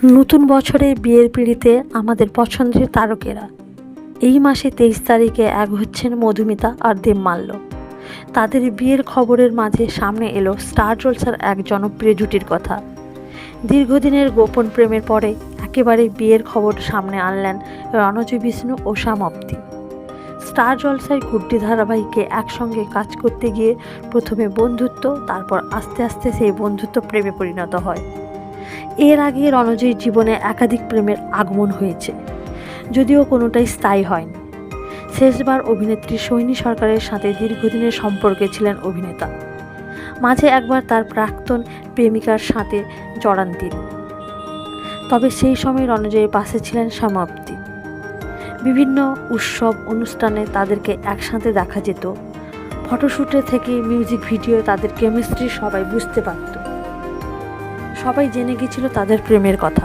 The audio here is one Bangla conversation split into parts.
নতুন বছরে বিয়ের পিঁড়িতে আমাদের পছন্দের তারকেরা। এই মাসে 23 তারিখে এক হচ্ছেন মধুমিতা আর দেবমাল্য। তাদের বিয়ের খবরের মাঝে সামনে এলো স্টার জলসার এক জনপ্রিয় জুটির কথা। দীর্ঘদিনের গোপন প্রেমের পরে একেবারে বিয়ের খবর সামনে আনলেন রণজয় বিষ্ণু ও সমাপ্তি। স্টার জলসায় গুড্ডি ধারাবাহিকে একসঙ্গে কাজ করতে গিয়ে প্রথমে বন্ধুত্ব, তারপর আস্তে আস্তে সেই বন্ধুত্ব প্রেমে পরিণত হয়। এর আগে রণজয়ীর জীবনে একাধিক প্রেমের আগমন হয়েছে, যদিও কোনোটাই স্থায়ী হয়নি। শেষবার অভিনেত্রী সোহিনী সরকারের সাথে দীর্ঘদিনের সম্পর্কে ছিলেন অভিনেতা। মাঝে একবার তার প্রাক্তন প্রেমিকার সাথে জড়ান তিনি, তবে সেই সময় রণজয়ীর পাশে ছিলেন সমাপ্তি। বিভিন্ন উৎসব অনুষ্ঠানে তাদেরকে একসাথে দেখা যেত। ফটোশ্যুটে থেকে মিউজিক ভিডিও তাদের কেমিস্ট্রি সবাই বুঝতে পারত। সবাই জেনে গেছিল তাদের প্রেমের কথা,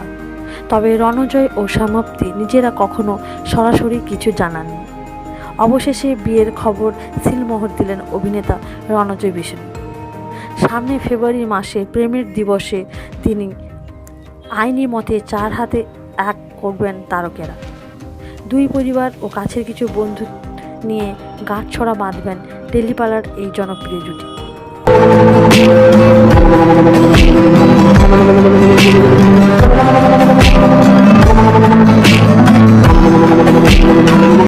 তবে রণজয় ও সমাপ্তি নিজেরা কখনো সরাসরি কিছু জানাননি। অবশেষে বিয়ের খবর সিলমোহর দিলেন অভিনেতা রণজয় বিষ্ণু। সামনে ফেব্রুয়ারি মাসে প্রেমের দিবসে তিনি আইনি মতে 4 হাতে এক করবেন তারকেরা। দুই পরিবার ও কাছের কিছু বন্ধু নিয়ে গাঁটছড়া বাঁধবেন টেলিপাড়ার এই জনপ্রিয় জুটি।